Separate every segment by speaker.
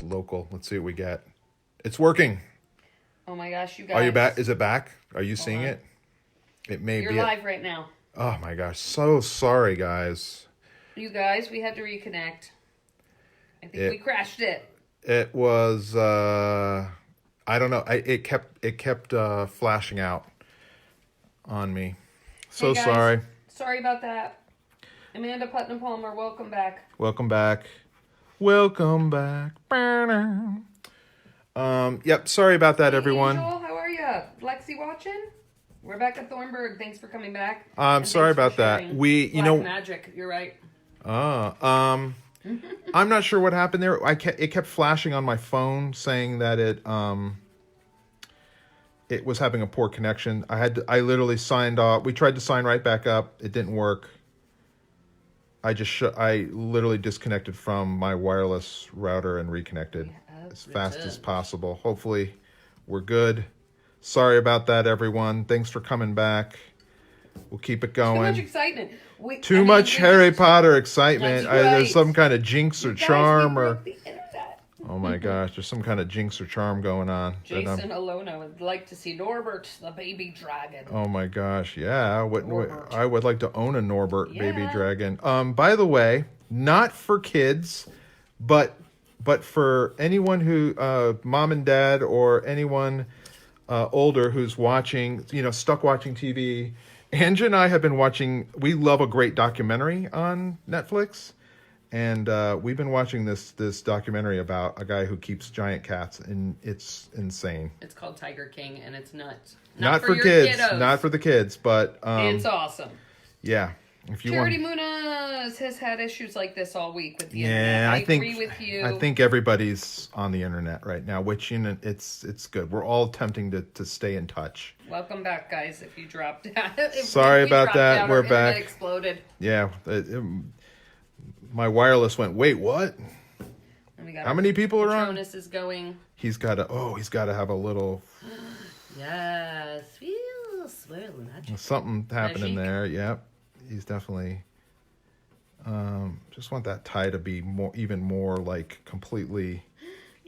Speaker 1: local. Let's see what we get. It's working.
Speaker 2: Oh my gosh, you guys.
Speaker 1: Are you back? Is it back? Are you seeing it? It may
Speaker 2: You're
Speaker 1: be.
Speaker 2: You're live right now.
Speaker 1: Oh my gosh. So sorry, guys.
Speaker 2: You guys, we had to reconnect. I think we crashed it.
Speaker 1: It was, I don't know. It kept flashing out on me. So
Speaker 2: hey guys,
Speaker 1: sorry.
Speaker 2: Sorry about that. Amanda Putnam Palmer, welcome back.
Speaker 1: Welcome back. Welcome back. Yep. Sorry about that, everyone.
Speaker 2: Angel, how are you? Lexi watching? Rebecca Thornburg, thanks for coming back.
Speaker 1: Sorry about that.
Speaker 2: Black magic. You're right.
Speaker 1: I'm not sure what happened there. It kept flashing on my phone saying that it was having a poor connection. I literally signed off. We tried to sign right back up. It didn't work. I literally disconnected from my wireless router and reconnected as fast as possible. Hopefully we're good. Sorry about that, everyone. Thanks for coming back. We'll keep it going.
Speaker 2: Too much excitement.
Speaker 1: Too much Harry Potter excitement.
Speaker 2: That's right.
Speaker 1: There's some kind of jinx or charm or...
Speaker 2: The internet.
Speaker 1: Oh my gosh, there's some kind of jinx or charm going on.
Speaker 2: Jason Alona would like to see Norbert, the baby dragon.
Speaker 1: Oh my gosh, yeah. I would like to own a Norbert baby dragon. By the way, not for kids, but for anyone who, mom and dad or anyone older who's watching, stuck watching TV. Angie and I have been watching, we love a great documentary on Netflix. And we've been watching this documentary about a guy who keeps giant cats, and it's insane.
Speaker 2: It's called Tiger King, and it's nuts.
Speaker 1: Not for kids. Kiddos. Not for the kids, but...
Speaker 2: it's awesome.
Speaker 1: Yeah. If you
Speaker 2: Charity Munoz has had issues like this all week with the internet. I agree with you.
Speaker 1: I think everybody's on the internet right now, which it's good. We're all attempting to stay in touch.
Speaker 2: Welcome back, guys. If you dropped out,
Speaker 1: sorry about that. We're back.
Speaker 2: Internet exploded.
Speaker 1: Yeah, my wireless went. Wait, what? How many people are on?
Speaker 2: Patronus is going.
Speaker 1: He's got to have a little.
Speaker 2: Yes,
Speaker 1: something happening there. Yep. He's definitely just want that tie to be even more like completely.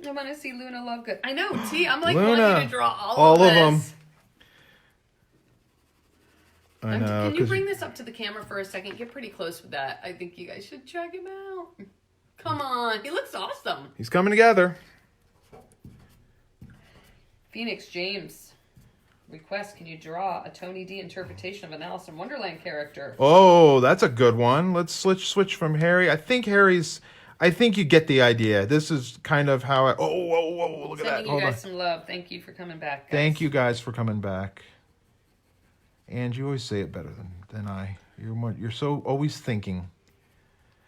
Speaker 2: I want to see Luna Lovegood. I know, T. I'm like
Speaker 1: Luna,
Speaker 2: wanting to draw all of
Speaker 1: them.
Speaker 2: I know. Can you bring this up to the camera for a second? Get pretty close with that. I think you guys should check him out. Come on, he looks awesome.
Speaker 1: He's coming together.
Speaker 2: Phoenix James. Request, can you draw a Tony D interpretation of an Alice in Wonderland character?
Speaker 1: Oh, that's a good one. Let's switch from Harry. I think you get the idea. This is kind of how I... Whoa, look at that.
Speaker 2: Sending you guys some love. Thank you for coming back, guys.
Speaker 1: Thank you guys for coming back. And you always say it better than I. You're so always thinking.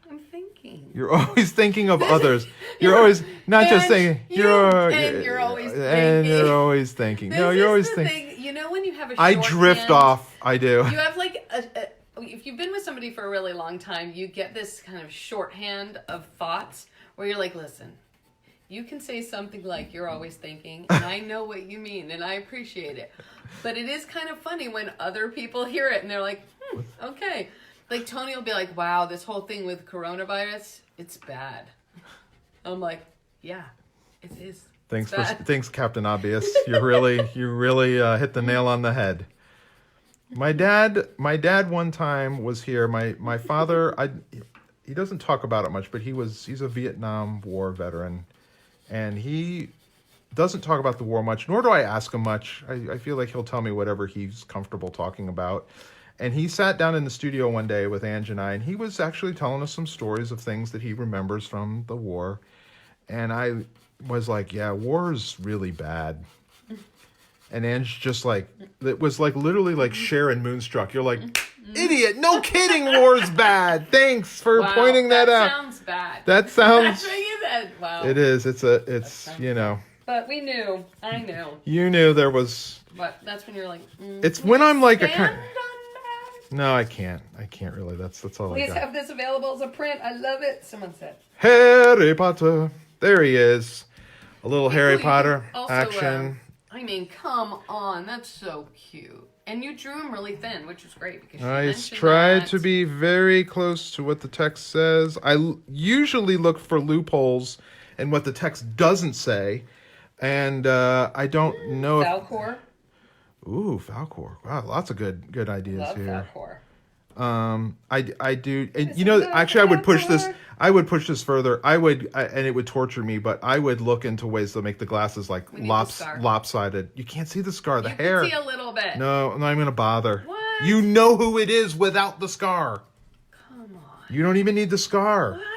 Speaker 2: I'm thinking.
Speaker 1: You're always thinking of others. You're always not just saying
Speaker 2: you're always thinking.
Speaker 1: And you're always thinking. No, you're always thinking.
Speaker 2: You know when you have a
Speaker 1: I drift off. I do.
Speaker 2: You have like if you've been with somebody for a really long time, you get this kind of shorthand of thoughts where you're like, listen, you can say something like you're always thinking, and I know what you mean, and I appreciate it. But it is kind of funny when other people hear it and they're like, okay. Like Tony will be like, wow, this whole thing with coronavirus, it's bad. I'm like, yeah, it is.
Speaker 1: Thanks, Captain Obvious. You really hit the nail on the head. My dad one time was here. My father, he doesn't talk about it much, but he's a Vietnam War veteran, and he doesn't talk about the war much, nor do I ask him much. I feel like he'll tell me whatever he's comfortable talking about. And he sat down in the studio one day with Angie and I, and he was actually telling us some stories of things that he remembers from the war. And I was like, yeah, war is really bad. And Ange just like, it was like literally like Sharon Moonstruck. You're like, idiot, no kidding, war's bad. Thanks for pointing that out.
Speaker 2: That sounds bad.
Speaker 1: That sounds...
Speaker 2: That's what you said. Wow.
Speaker 1: It is. It's
Speaker 2: But we knew. I knew.
Speaker 1: You knew there was...
Speaker 2: But that's when you're like...
Speaker 1: it's when I'm like
Speaker 2: a...
Speaker 1: No, I can't. I can't really. That's all I got.
Speaker 2: Please have this available as a print. I love it. Someone said.
Speaker 1: Harry Potter. There he is. A little Harry Potter
Speaker 2: also,
Speaker 1: action.
Speaker 2: I mean, come on. That's so cute. And you drew him really thin, which is great. Because
Speaker 1: I tried to be very close to what the text says. I usually look for loopholes and what the text doesn't say. And I don't know
Speaker 2: Falcor.
Speaker 1: Ooh, Falcor. Wow, lots of good ideas
Speaker 2: Love
Speaker 1: here.
Speaker 2: Falcor.
Speaker 1: I do, and actually, I would push this further. And it would torture me, but I would look into ways to make the glasses like lopsided. You can't see the scar, the hair.
Speaker 2: You can see a little bit.
Speaker 1: No, I'm not even gonna bother.
Speaker 2: What?
Speaker 1: You know who it is without the scar.
Speaker 2: Come on.
Speaker 1: You don't even need the scar.
Speaker 2: What?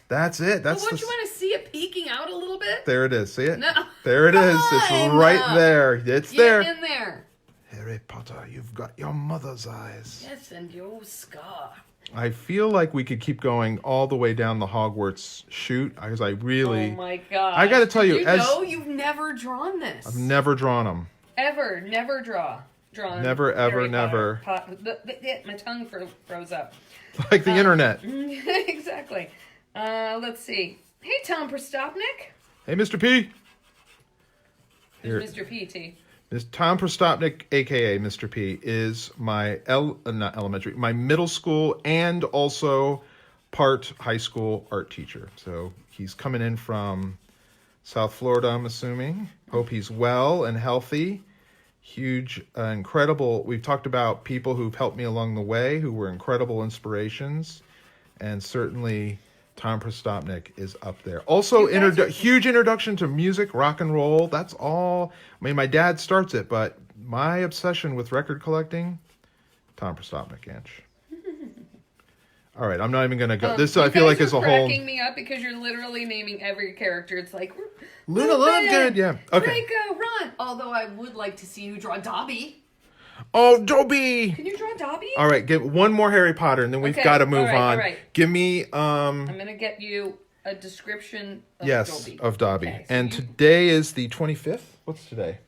Speaker 1: That's it. That's
Speaker 2: Well, you want to see it peeking out a little bit?
Speaker 1: There it is. See it?
Speaker 2: No.
Speaker 1: There it is. It's right there. It's there.
Speaker 2: Get in there.
Speaker 1: Harry Potter, you've got your mother's eyes.
Speaker 2: Yes, and your scar.
Speaker 1: I feel like we could keep going all the way down the Hogwarts chute because I really.
Speaker 2: Oh my god!
Speaker 1: I got to tell you,
Speaker 2: You've never drawn this.
Speaker 1: I've never drawn them.
Speaker 2: Ever, never drawn.
Speaker 1: Never, ever, never.
Speaker 2: My tongue froze up.
Speaker 1: Like the internet.
Speaker 2: Exactly. Let's see. Hey, Tom Prostopnik.
Speaker 1: Hey, Mr. P.
Speaker 2: Who's Mr. P.T.?
Speaker 1: This Tom Prostopnik, aka Mr. P, is my my middle school and also part high school art teacher. So he's coming in from South Florida, I'm assuming. Hope he's well and healthy. Huge, incredible. We've talked about people who've helped me along the way, who were incredible inspirations, and certainly Tom Prostopnik is up there. Also, huge introduction to music, rock and roll. That's all. I mean, my dad starts it, but my obsession with record collecting, Tom Prostopnik, Ange. All right, I'm not even going to go. This, I feel like, is a whole...
Speaker 2: cracking me up because you're literally naming every character. It's like...
Speaker 1: Little good, yeah. Okay.
Speaker 2: Draco, Ron. Although I would like to see you draw Dobby.
Speaker 1: Oh, Dobby!
Speaker 2: Can you draw Dobby?
Speaker 1: All right, give one more Harry Potter, and then we've got to move on. All right. Give me...
Speaker 2: I'm going to get you a description of Dobby.
Speaker 1: Yes, of Dobby.
Speaker 2: Okay,
Speaker 1: and today is the 25th. What's today?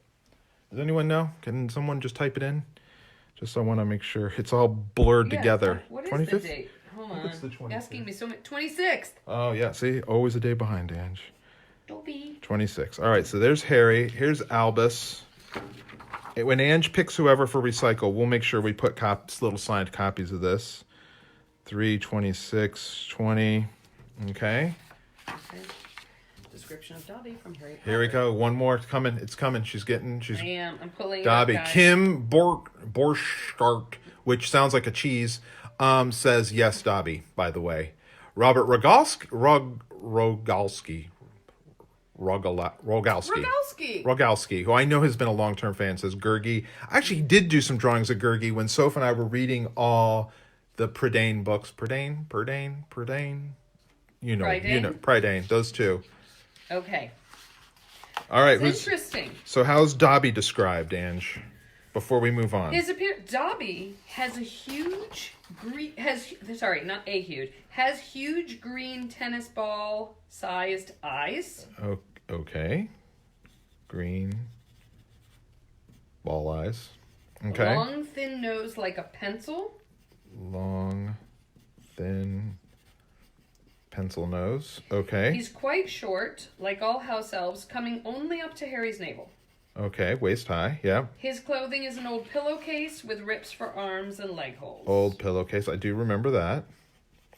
Speaker 1: Does anyone know? Can someone just type it in? Just I want to make sure it's all blurred together.
Speaker 2: What is
Speaker 1: 25th?
Speaker 2: the date? Hold on.
Speaker 1: It's the 25th.
Speaker 2: Asking me so much. 26th.
Speaker 1: Oh, yeah. See? Always a day behind, Ange.
Speaker 2: Dobby.
Speaker 1: 26. All right, so there's Harry. Here's Albus. When Ange picks whoever for recycle, we'll make sure we put little signed copies of this. 3, 26, 20. Okay.
Speaker 2: Description of Dobby from Harry Potter.
Speaker 1: Here we go. One more. It's coming. It's coming.
Speaker 2: I am. I'm pulling
Speaker 1: Dobby.
Speaker 2: it up, guys.
Speaker 1: Kim Borchardt, which sounds like a cheese, says yes, Dobby, by the way. Robert Rogalski, who I know has been a long-term fan, says Gurgi. Actually, he did do some drawings of Gurgi when Soph and I were reading all the Prydain books. Prydain. Prydain, those two.
Speaker 2: Okay.
Speaker 1: All right.
Speaker 2: It's interesting.
Speaker 1: So how's Dobby described, Ange? Before we move on.
Speaker 2: Dobby has huge green tennis ball sized eyes.
Speaker 1: Okay. Green ball eyes. Okay.
Speaker 2: Long, thin nose like a pencil.
Speaker 1: Long, thin pencil nose. Okay.
Speaker 2: He's quite short, like all house elves, coming only up to Harry's navel.
Speaker 1: Okay, waist high, yeah.
Speaker 2: His clothing is an old pillowcase with rips for arms and leg holes.
Speaker 1: Old pillowcase, I do remember that.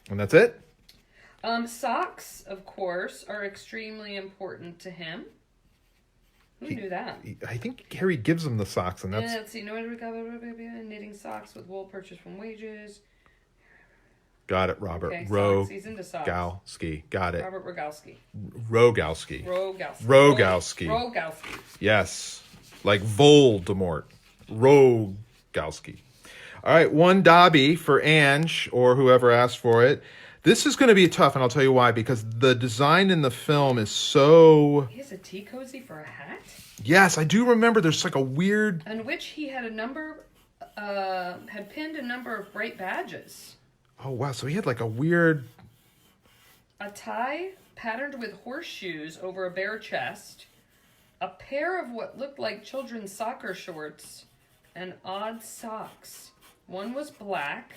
Speaker 1: And that's it?
Speaker 2: Socks, of course, are extremely important to him. Who knew that?
Speaker 1: I think Harry gives him the socks, and that's...
Speaker 2: Let's see. Knitting socks with wool purchased from wages.
Speaker 1: Got it, Robert.
Speaker 2: Okay, socks. He's into socks.
Speaker 1: Rogalski. Got it.
Speaker 2: Robert Rogalski.
Speaker 1: Rogalski. Yes. Like Voldemort. Rogalski. All right, one Dobby for Ange, or whoever asked for it. This is going to be tough, and I'll tell you why. Because the design in the film is so...
Speaker 2: He has a tea cozy for a hat?
Speaker 1: Yes, I do remember there's like a weird...
Speaker 2: On which he had pinned a number of bright badges.
Speaker 1: Oh, wow. So he had like a weird...
Speaker 2: A tie patterned with horseshoes over a bare chest. A pair of what looked like children's soccer shorts. And odd socks. One was black.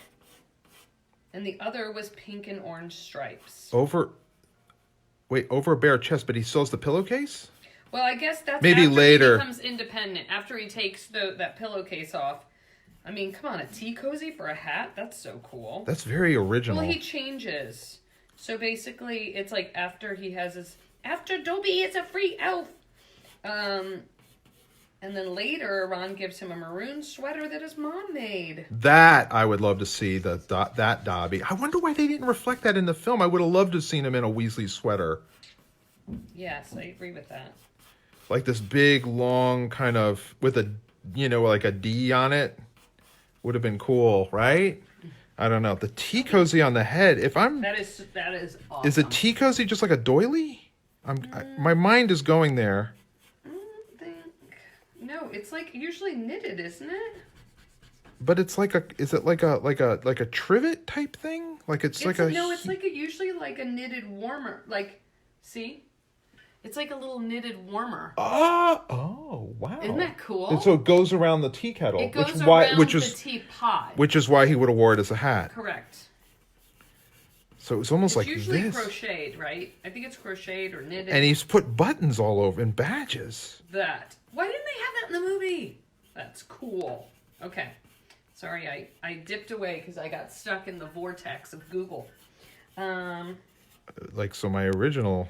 Speaker 2: And the other was pink and orange stripes.
Speaker 1: Over a bare chest, but he still has the pillowcase?
Speaker 2: Well, I guess that's
Speaker 1: maybe
Speaker 2: after
Speaker 1: later.
Speaker 2: He becomes independent. After he takes that pillowcase off. I mean, come on, a tea cozy for a hat? That's so cool.
Speaker 1: That's very original.
Speaker 2: Well, he changes. So basically, it's like after he has his After Dobby is a free elf. And then later, Ron gives him a maroon sweater that his mom made.
Speaker 1: That I would love to see, that Dobby. I wonder why they didn't reflect that in the film. I would have loved to have seen him in a Weasley sweater.
Speaker 2: Yes, I agree with that.
Speaker 1: Like this big, long kind of, with a, like a D on it. Would have been cool, right? I don't know. The tea cozy on the head.
Speaker 2: That is awesome.
Speaker 1: Is a tea cozy just like a doily? My mind is going there.
Speaker 2: No, it's like usually knitted, isn't it?
Speaker 1: But it's like is it like a trivet type thing? Like it's like a...
Speaker 2: No, it's like usually like a knitted warmer. Like, see? It's like a little knitted warmer.
Speaker 1: Oh, wow.
Speaker 2: Isn't that cool?
Speaker 1: And so it goes around the tea kettle.
Speaker 2: It goes around the teapot.
Speaker 1: Which is why he would have wore it as a hat.
Speaker 2: Correct.
Speaker 1: So it's almost like
Speaker 2: It's
Speaker 1: this.
Speaker 2: usually crocheted, right? I think it's crocheted or knitted.
Speaker 1: And he's put buttons all over and badges.
Speaker 2: That. Why didn't they have that in the movie? That's cool. Okay. Sorry, I dipped away because I got stuck in the vortex of Google.
Speaker 1: So my original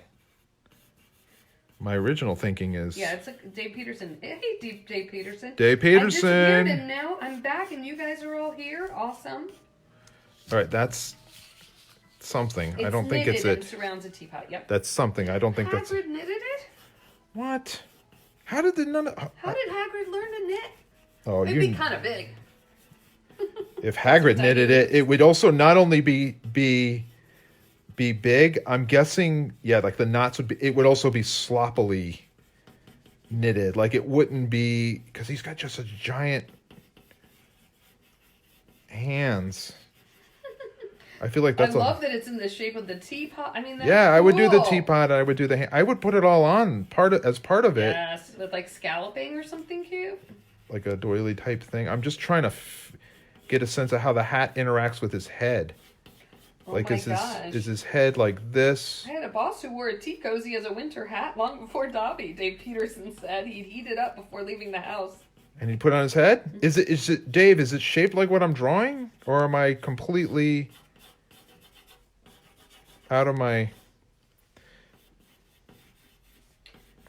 Speaker 1: thinking is...
Speaker 2: Yeah, it's like Dave Peterson. Hey, Dave Peterson.
Speaker 1: Dave Peterson.
Speaker 2: I disappeared and now I'm back and you guys are all here. Awesome.
Speaker 1: All right, that's something. I don't think it's
Speaker 2: knitted
Speaker 1: it.
Speaker 2: and surrounds a teapot. Yep.
Speaker 1: That's something. I don't think that's...
Speaker 2: Hagrid knitted it?
Speaker 1: What? How did the none?
Speaker 2: How did Hagrid learn to knit?
Speaker 1: Oh,
Speaker 2: It'd be kind of big.
Speaker 1: If Hagrid knitted it, it would also not only be big. I'm guessing, yeah, like the knots would be. It would also be sloppily knitted. Like it wouldn't be, because he's got just such giant hands. I feel like that's.
Speaker 2: I love that it's in the shape of the teapot. I mean, that's
Speaker 1: yeah, I would do the
Speaker 2: cool.
Speaker 1: teapot. I would do the. I would put it all on as part of it.
Speaker 2: Yes, with like scalloping or something cute.
Speaker 1: Like a doily type thing. I'm just trying to get a sense of how the hat interacts with his head.
Speaker 2: Oh
Speaker 1: like,
Speaker 2: my
Speaker 1: is
Speaker 2: gosh.
Speaker 1: his head like this?
Speaker 2: I had a boss who wore a tea cozy as a winter hat long before Dobby. Dave Peterson said he'd heat it up before leaving the house.
Speaker 1: And he put it on his head? Is it Dave, is it shaped like what I'm drawing? Or am I completely out of my...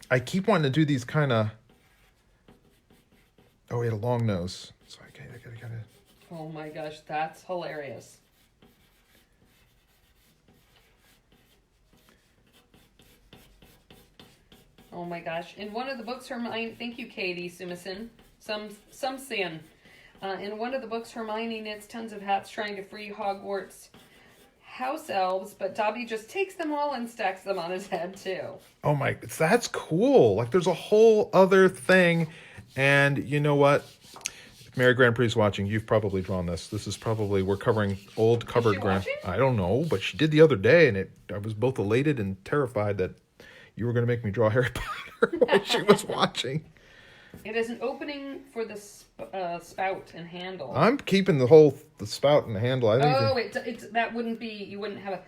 Speaker 1: I keep wanting to do these kind of... Oh, he had a long nose. So I gotta...
Speaker 2: Oh my gosh, that's hilarious. Oh my gosh. In one of the books, Hermione... Thank you, Katie Sumison. Sumsian. In one of the books, Hermione knits tons of hats trying to free Hogwarts house elves, but Dobby just takes them all and stacks them on his head, too.
Speaker 1: Oh my... That's cool. Like, there's a whole other thing. And you know what? If Mary Grand Prix is watching, you've probably drawn this. This is probably... We're covering old covered Grand... I don't know, but she did the other day, and I was both elated and terrified that you were going to make me draw Harry Potter while she was watching.
Speaker 2: It is an opening for the spout and handle.
Speaker 1: I'm keeping the spout and handle. I think
Speaker 2: it's that wouldn't be... You wouldn't have a...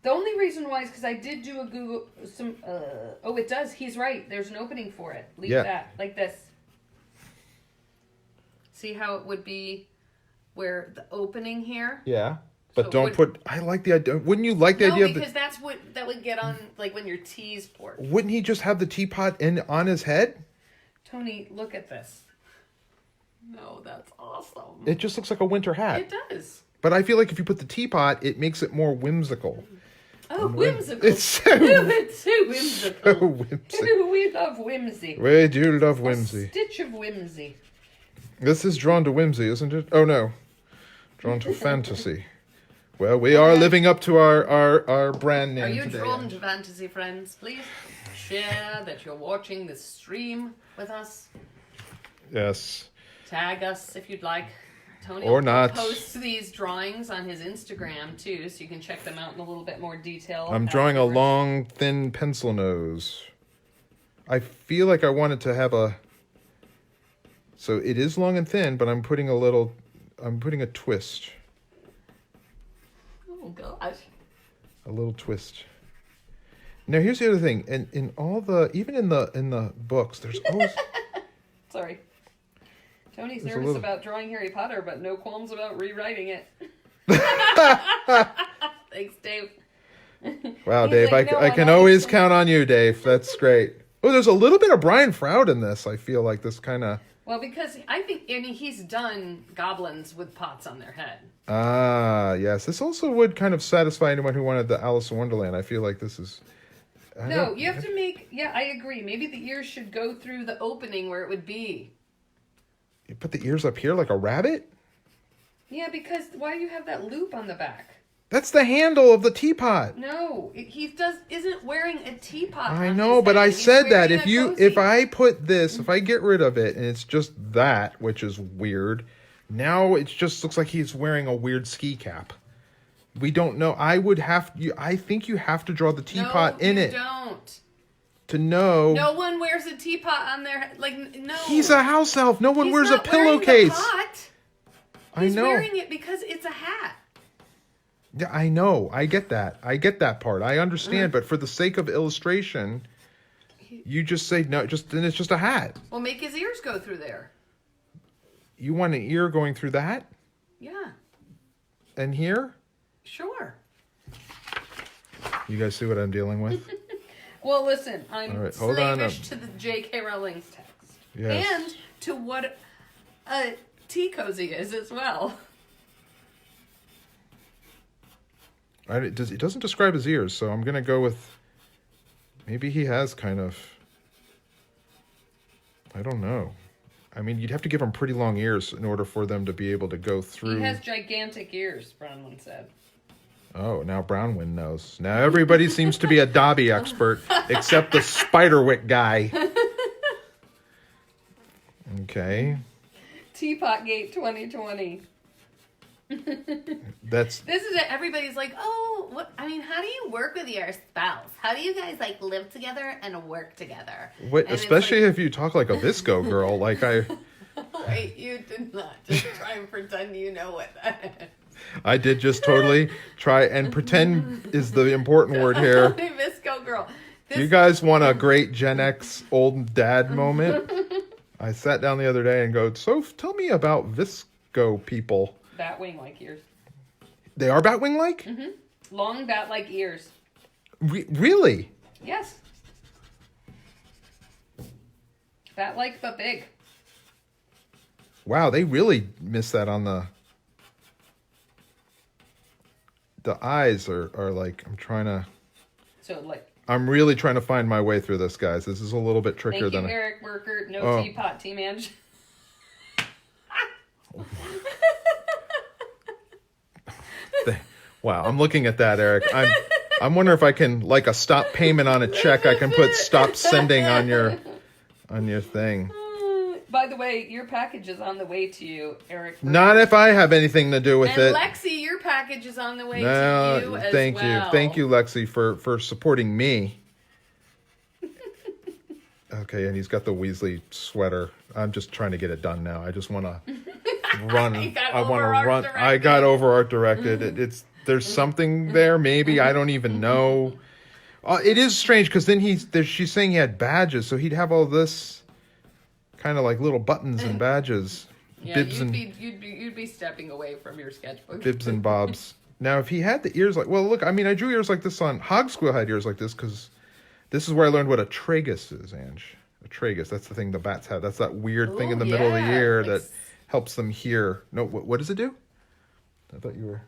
Speaker 2: The only reason why is because I did do a Google... it does. He's right. There's an opening for it. Leave that. Like this. See how it would be where the opening here?
Speaker 1: Yeah. But so don't put... I like the idea... Wouldn't you like the idea of...
Speaker 2: No, because that's what... That would get on, like, when your tea's poured.
Speaker 1: Wouldn't he just have the teapot on his head?
Speaker 2: Tony, look at this. No, that's awesome.
Speaker 1: It just looks like a winter hat.
Speaker 2: It does.
Speaker 1: But I feel like if you put the teapot, it makes it more whimsical.
Speaker 2: Oh, whimsical.
Speaker 1: It's so...
Speaker 2: It's so whimsical.
Speaker 1: So whimsical.
Speaker 2: We love whimsy.
Speaker 1: We do love whimsy.
Speaker 2: A stitch of whimsy.
Speaker 1: This is drawn to whimsy, isn't it? Oh, no. Drawn to fantasy. Well, we are living up to our brand name.
Speaker 2: Are you
Speaker 1: today.
Speaker 2: drawn to fantasy, friends? Please share that you're watching this stream with us.
Speaker 1: Yes.
Speaker 2: Tag us if you'd like. Tony
Speaker 1: or not.
Speaker 2: Posts these drawings on his Instagram too, so you can check them out in a little bit more detail.
Speaker 1: I'm drawing a long, thin pencil nose. I feel like I wanted to have a... So it is long and thin, but I'm putting a twist.
Speaker 2: Oh gosh.
Speaker 1: A little twist. Now here's the other thing. In all the... Even in the books, there's always...
Speaker 2: Sorry. Tony's nervous about drawing Harry Potter, but no qualms about rewriting it. Thanks, Dave.
Speaker 1: Wow,
Speaker 2: He's
Speaker 1: Dave,
Speaker 2: like, "No,
Speaker 1: I
Speaker 2: I'm
Speaker 1: can
Speaker 2: always
Speaker 1: always
Speaker 2: gonna-"
Speaker 1: count on you, Dave. That's great. Oh, there's a little bit of Brian Froud in this. I feel like this kind of...
Speaker 2: Well, because I mean, he's done goblins with pots on their head.
Speaker 1: Ah, yes. This also would kind of satisfy anyone who wanted the Alice in Wonderland. I feel like this is...
Speaker 2: No, you have to make... Yeah, I agree. Maybe the ears should go through the opening where it would be.
Speaker 1: You put the ears up here like a rabbit?
Speaker 2: Yeah, because why do you have that loop on the back?
Speaker 1: That's the handle of the teapot.
Speaker 2: No, he isn't wearing a teapot.
Speaker 1: I
Speaker 2: on
Speaker 1: know,
Speaker 2: his
Speaker 1: but
Speaker 2: head.
Speaker 1: I
Speaker 2: He's
Speaker 1: said that
Speaker 2: wearing a cozy.
Speaker 1: if I put this, if I get rid of it and it's just that, which is weird, now it just looks like he's wearing a weird ski cap. We don't know. I think you have to draw the teapot in it.
Speaker 2: No, you don't.
Speaker 1: To know.
Speaker 2: No one wears a teapot on their head. Like, no.
Speaker 1: He's a house elf. No one
Speaker 2: He's
Speaker 1: wears a
Speaker 2: not wearing the
Speaker 1: pillowcase.
Speaker 2: pot.
Speaker 1: I
Speaker 2: He's
Speaker 1: know.
Speaker 2: wearing it because it's a hat.
Speaker 1: Yeah, I know. I get that. I get that part. I understand. But for the sake of illustration, you just say no. Then it's just a hat.
Speaker 2: Well, make his ears go through there.
Speaker 1: You want an ear going through the hat?
Speaker 2: Yeah,
Speaker 1: And here?
Speaker 2: sure.
Speaker 1: You guys see what I'm dealing with?
Speaker 2: Well, listen, I'm
Speaker 1: All right, hold on.
Speaker 2: slavish to the J.K. Rowling's text.
Speaker 1: Yes.
Speaker 2: And to what a tea cozy is as well.
Speaker 1: It doesn't describe his ears, so I'm going to go with... Maybe he has kind of... I don't know. I mean, you'd have to give him pretty long ears in order for them to be able to go through...
Speaker 2: He has gigantic ears, Bronwyn said.
Speaker 1: Oh, now Brownwind knows. Now everybody seems to be a Dobby expert, except the Spiderwick guy. Okay.
Speaker 2: Teapot Gate 2020.
Speaker 1: This
Speaker 2: is it. Everybody's like, oh, what? I mean, how do you work with your spouse? How do you guys like live together and work together?
Speaker 1: What,
Speaker 2: And it's
Speaker 1: especially
Speaker 2: like,
Speaker 1: if you talk like a Visco girl, like I...
Speaker 2: Wait, you did not just try and pretend you know what that is.
Speaker 1: I did just totally try and pretend is the important word here.
Speaker 2: Visco girl.
Speaker 1: Do you guys want a great Gen X old dad moment? I sat down the other day and go, so tell me about Visco people.
Speaker 2: Bat-wing-like ears.
Speaker 1: They are Batwing-like?
Speaker 2: Mm-hmm. Long bat-like ears.
Speaker 1: Really?
Speaker 2: Yes. Bat-like but big.
Speaker 1: Wow, they really missed that on the eyes are like, I'm really trying to find my way through this, guys. This is a little bit trickier
Speaker 2: Thank you,
Speaker 1: than
Speaker 2: Eric Worker. No teapot, tea man.
Speaker 1: Wow, I'm looking at that, Eric. I'm wondering if I can, like a stop payment on a check, I can put stop sending on your thing.
Speaker 2: By the way, your package is on the way to you, Eric.
Speaker 1: Not if I have anything to do with
Speaker 2: and
Speaker 1: it.
Speaker 2: Lexi, your package is on the way to you as
Speaker 1: thank
Speaker 2: well.
Speaker 1: you. Thank you, Lexi, for supporting me. Okay, and he's got the Weasley sweater. I'm just trying to get it done now. I just want to run. I want to run. I got over art directed. There's something there, maybe. I don't even know. It is strange because then she's saying he had badges, so he'd have all this kind of like little buttons and badges.
Speaker 2: Yeah,
Speaker 1: bibs
Speaker 2: you'd be stepping away from your sketchbook.
Speaker 1: Bibs and bobs. Now, if he had the ears like, well, look, I mean, I drew ears like this on Hogsquill had ears like this because this is where I learned what a tragus is, Ange. A tragus, that's the thing the bats have. That's that weird thing in the middle of the ear that helps them hear. No, what does it do? I thought you were...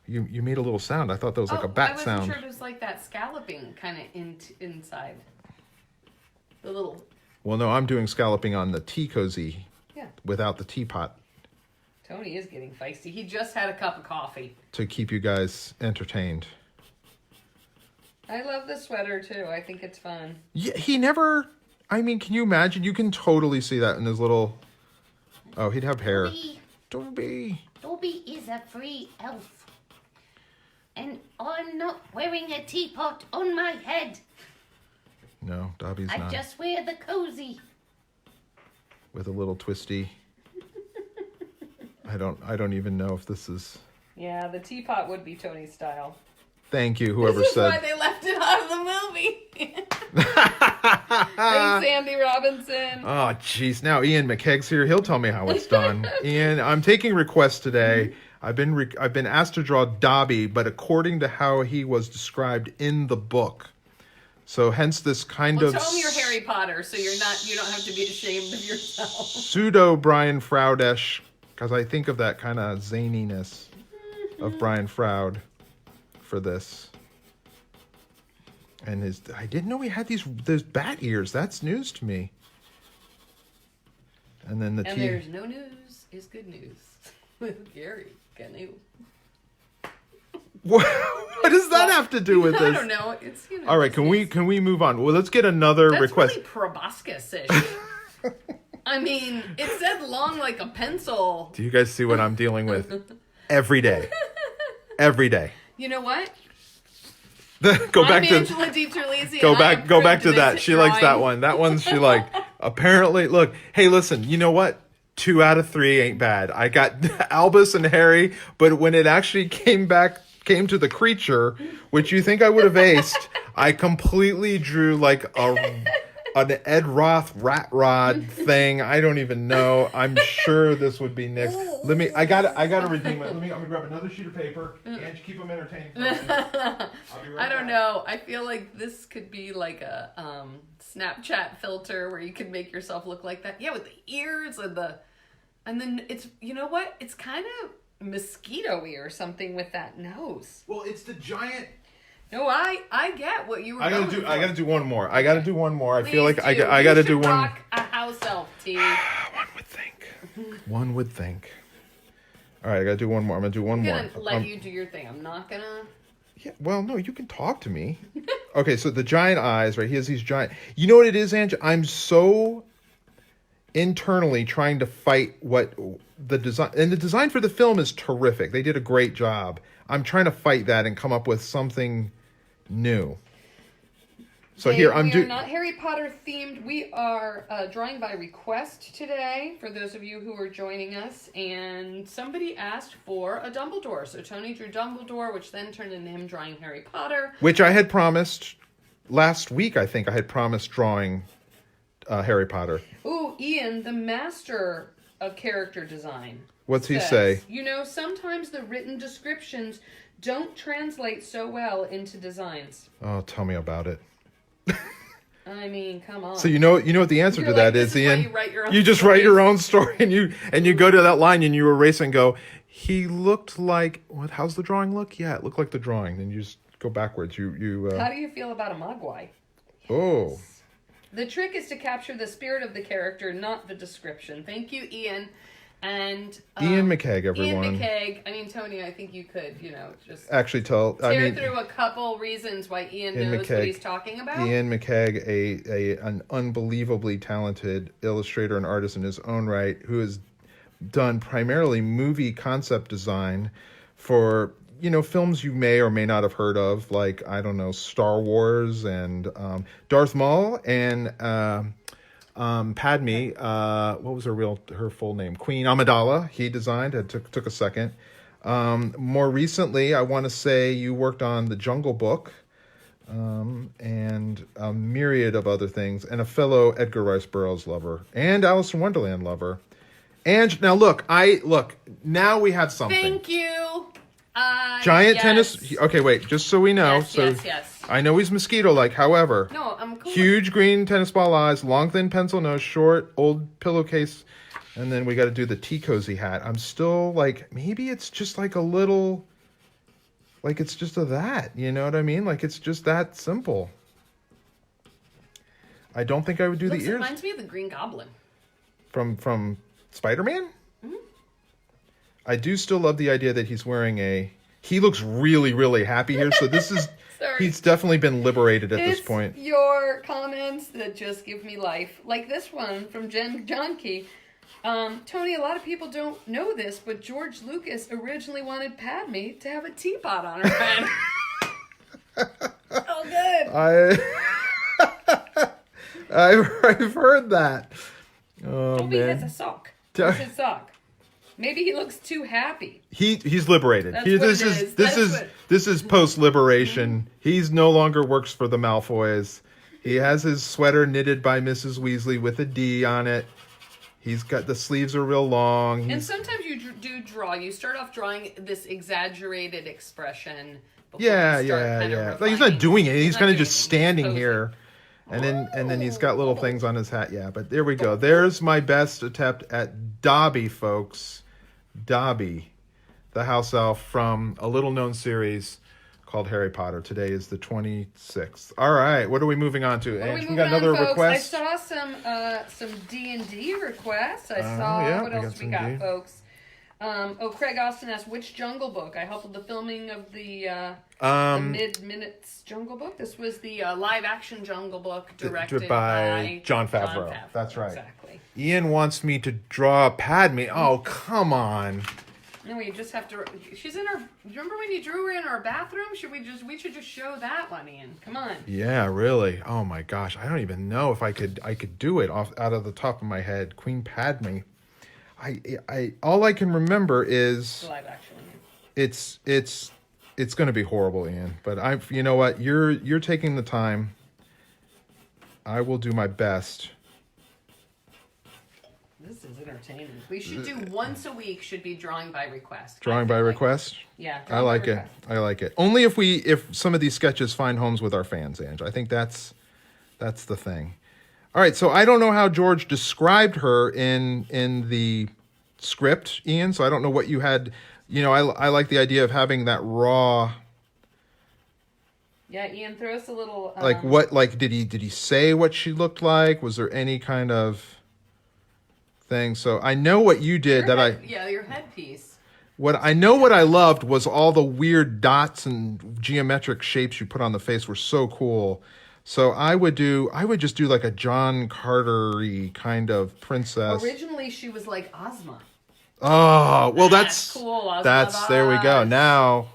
Speaker 1: You made a little sound. I thought that was like a bat sound.
Speaker 2: I wasn't sure it was like that scalloping kind of inside. The little...
Speaker 1: Well, no, I'm doing scalloping on the tea cozy without the teapot.
Speaker 2: Tony is getting feisty. He just had a cup of coffee.
Speaker 1: To keep you guys entertained.
Speaker 2: I love the sweater, too. I think it's fun.
Speaker 1: Yeah, he never... I mean, can you imagine? You can totally see that in his little... Oh, he'd have hair. Dobby.
Speaker 3: Dobby is a free elf. And I'm not wearing a teapot on my head.
Speaker 1: No, Dobby's not.
Speaker 3: I just wear the cozy.
Speaker 1: With a little twisty. I don't even know if this is...
Speaker 2: Yeah, the teapot would be Tony's style.
Speaker 1: Thank you, whoever
Speaker 2: this is
Speaker 1: said...
Speaker 2: why they left it out of the movie. Thanks, Andy Robinson.
Speaker 1: Oh, jeez. Now Ian McKegg's here. He'll tell me how it's done. Ian, I'm taking requests today. I've been asked to draw Dobby, but according to how he was described in the book. So hence this kind
Speaker 2: Well,
Speaker 1: of
Speaker 2: tell him you're Harry Potter, so you don't have to be ashamed of yourself.
Speaker 1: pseudo Brian Froud-ish, because I think of that kind of zaniness of Brian Froud for this. And I didn't know he had those bat ears. That's news to me. And then
Speaker 2: there's no news is good news with Gary Canoe.
Speaker 1: What does that have to do with this?
Speaker 2: I don't know. It's
Speaker 1: all right. Can we move on? Well, let's get another request.
Speaker 2: Really proboscis-ish. I mean, it said long like a pencil.
Speaker 1: Do you guys see what I'm dealing with every day? Every day.
Speaker 2: You know what?
Speaker 1: Go back to
Speaker 2: Angela DiTerlizzi.
Speaker 1: go back to that. She likes that one. That one's she liked. Apparently, look. Hey, listen. You know what? 2 out of 3 ain't bad. I got Albus and Harry, but when it actually came to the creature, which you think I would have aced, I completely drew like an Ed Roth rat rod thing. I don't even know. I'm sure this would be next. I gotta redeem it. I'm gonna grab another sheet of paper and keep them entertained. I'll be right
Speaker 2: I don't
Speaker 1: back.
Speaker 2: know. I feel like this could be like a Snapchat filter where you could make yourself look like that. Yeah, with the ears and then it's, you know what? It's kind of mosquito-y or something with that nose.
Speaker 1: Well, it's the giant.
Speaker 2: No, I get what you were.
Speaker 1: I gotta do one more. I gotta do one more. I feel like I
Speaker 2: You
Speaker 1: gotta
Speaker 2: should
Speaker 1: do one.
Speaker 2: rock a house elf, T.
Speaker 1: One would think. All right, I gotta do one more. I'm gonna do one
Speaker 2: I'm
Speaker 1: more.
Speaker 2: gonna let you do your thing. I'm not gonna.
Speaker 1: Yeah, well, no, you can talk to me. Okay, so the giant eyes, right? He has these giant. You know what it is, Ange? I'm so internally trying to fight what the design, and the design for the film is terrific. They did a great job. I'm trying to fight that and come up with something new. So here I'm doing.
Speaker 2: We are not Harry Potter themed. We are drawing by request today for those of you who are joining us. And somebody asked for a Dumbledore. So Tony drew Dumbledore, which then turned into him drawing Harry Potter.
Speaker 1: Which I had promised last week, I think. I had promised drawing Harry Potter.
Speaker 2: Ooh, Ian, the master of character design.
Speaker 1: What's he say?
Speaker 2: You know, sometimes the written descriptions don't translate so well into designs.
Speaker 1: Oh, tell me about it.
Speaker 2: I mean, come on.
Speaker 1: So you know what the answer
Speaker 2: You're
Speaker 1: to
Speaker 2: like,
Speaker 1: that
Speaker 2: this
Speaker 1: is,
Speaker 2: is why
Speaker 1: Ian.
Speaker 2: you write your own
Speaker 1: You just
Speaker 2: stories.
Speaker 1: write your own story, and you go to that line and you erase and go. He looked like what? How's the drawing look? Yeah, it looked like the drawing. Then you just go backwards. You.
Speaker 2: How do you feel about a Mogwai?
Speaker 1: Oh.
Speaker 2: The trick is to capture the spirit of the character, not the description. Thank you, Ian. And
Speaker 1: Ian McKeag, everyone.
Speaker 2: Ian McKeag. I mean, Tony, I think you could, just
Speaker 1: Actually,
Speaker 2: tear through a couple reasons why Ian knows
Speaker 1: McKeag,
Speaker 2: what he's talking about.
Speaker 1: Ian McKeag, an unbelievably talented illustrator and artist in his own right, who has done primarily movie concept design for films you may or may not have heard of, like, I don't know, Star Wars and Darth Maul and Padme, what was her full name? Queen Amidala. He designed. It took a second. More recently, I want to say you worked on The Jungle Book, and a myriad of other things, and a fellow Edgar Rice Burroughs lover and Alice in Wonderland lover. And now look, now we have something.
Speaker 2: Thank you.
Speaker 1: Giant
Speaker 2: yes.
Speaker 1: tennis. Okay, wait. Just so we know.
Speaker 2: Yes.
Speaker 1: I know he's mosquito-like. However,
Speaker 2: No, I'm cool.
Speaker 1: huge green tennis ball eyes, long thin pencil nose, short old pillowcase, and then we got to do the tea cozy hat. I'm still like, maybe it's just like a little, like it's just that. You know what I mean? Like it's just that simple. I don't think I would do the ears
Speaker 2: Reminds me of the Green Goblin.
Speaker 1: from Spider-Man.
Speaker 2: Mm-hmm.
Speaker 1: I do still love the idea that he's wearing he looks really, really happy here. So this is,
Speaker 2: Sorry.
Speaker 1: he's definitely been liberated at this point.
Speaker 2: Your comments that just give me life. Like this one from Jen Johnke. Tony, a lot of people don't know this, but George Lucas originally wanted Padme to have a teapot on her head. Oh, good.
Speaker 1: I've heard that. Oh,
Speaker 2: Toby
Speaker 1: man.
Speaker 2: has a sock. Where's his sock? Maybe he looks too happy.
Speaker 1: He's liberated.
Speaker 2: That's what it is.
Speaker 1: This is post liberation. Mm-hmm. He's no longer works for the Malfoys. He has his sweater knitted by Mrs. Weasley with a D on it. He's got the sleeves are real long.
Speaker 2: And sometimes you do draw. You start off drawing this exaggerated expression. Before
Speaker 1: Yeah,
Speaker 2: you start
Speaker 1: yeah,
Speaker 2: kind of
Speaker 1: yeah. Like he's
Speaker 2: refining.
Speaker 1: not doing it. He's
Speaker 2: not
Speaker 1: kind of
Speaker 2: doing
Speaker 1: just
Speaker 2: it. He's
Speaker 1: standing
Speaker 2: posing.
Speaker 1: here, and then he's got little things on his hat. Yeah, but there we go. There's my best attempt at Dobby, folks. Dobby, the house elf from a little-known series called Harry Potter. Today is the 26th. All right, what are we moving on to?
Speaker 2: What are we
Speaker 1: And
Speaker 2: moving
Speaker 1: we got another
Speaker 2: on, folks?
Speaker 1: request.
Speaker 2: I saw some D&D requests. I saw
Speaker 1: yeah,
Speaker 2: what
Speaker 1: we got
Speaker 2: else we
Speaker 1: some
Speaker 2: got,
Speaker 1: D.
Speaker 2: folks. Craig Austin asked which Jungle Book. I helped with the filming of the mid-minutes Jungle Book. This was the live-action Jungle Book directed by
Speaker 1: John Favreau. That's right.
Speaker 2: Exactly.
Speaker 1: Ian wants me to draw Padme. Oh, come on.
Speaker 2: No, you just have to. She's in her. Remember when you drew her in our bathroom? We should just show that one, Ian. Come on.
Speaker 1: Yeah, really. Oh my gosh, I don't even know if I could do it out of the top of my head. Queen Padme. I all I can remember is
Speaker 2: The live action.
Speaker 1: it's going to be horrible, Ian. But you know what? You're taking the time. I will do my best.
Speaker 2: This is entertaining. We should do once a week. Should be drawing by request.
Speaker 1: Drawing by request.
Speaker 2: Yeah.
Speaker 1: I like it. I like it. Only if some of these sketches find homes with our fans, Ange. I think that's the thing. All right, so I don't know how George described her in the script, Ian. So I don't know what you had. You know, I like the idea of having that raw.
Speaker 2: Yeah, Ian, throw us a little.
Speaker 1: Like what? Like did he say what she looked like? Was there any kind of thing? So I know what you did
Speaker 2: your headpiece.
Speaker 1: What I loved was all the weird dots and geometric shapes you put on the face were so cool. So I would just do like a John Carter-y kind of princess.
Speaker 2: Originally, she was like Ozma.
Speaker 1: Oh, well, that's
Speaker 2: cool. Ozma
Speaker 1: there we go.
Speaker 2: Oz.
Speaker 1: Now,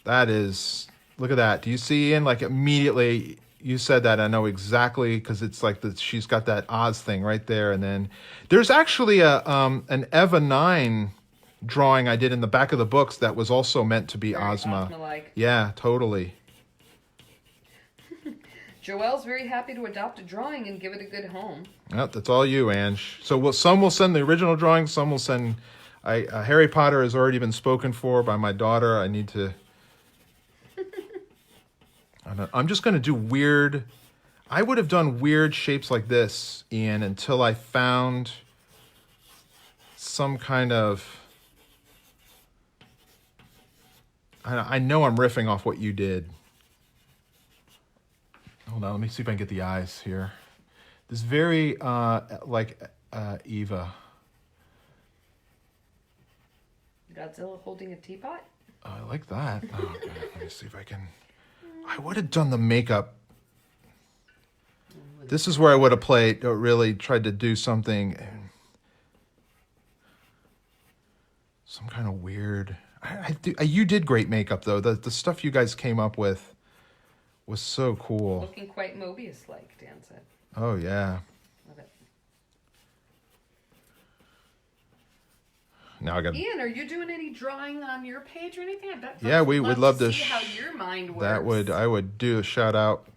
Speaker 1: look at that. Do you see, Ian? Like immediately you said that. I know exactly because it's like she's got that Oz thing right there. And then there's actually an Eva 9 drawing I did in the back of the books that was also meant to be
Speaker 2: Very
Speaker 1: Ozma.
Speaker 2: Ozma-like.
Speaker 1: Yeah, totally.
Speaker 2: Joelle's very happy to adopt a drawing and give it a good home.
Speaker 1: Yep, that's all you, Ange. So some will send the original drawing, some will send. Harry Potter has already been spoken for by my daughter. I need to. I'm just going to do weird. I would have done weird shapes like this, Ian, until I found some kind of. I know I'm riffing off what you did. Hold on, let me see if I can get the eyes here. This very like Eva.
Speaker 2: Godzilla holding a teapot?
Speaker 1: Oh, I like that. Oh, okay. Let me see if I can. I would have done the makeup. This is where I would have really tried to do something. Some kind of weird. You did great makeup, though. The stuff you guys came up with was so cool.
Speaker 2: Looking quite Mobius-like, Dan said.
Speaker 1: Oh, yeah.
Speaker 2: Love it.
Speaker 1: Now I got.
Speaker 2: Ian, are you doing any drawing on your page or anything? I bet
Speaker 1: Yeah, we would love to
Speaker 2: see how your mind works.
Speaker 1: I would do a shout out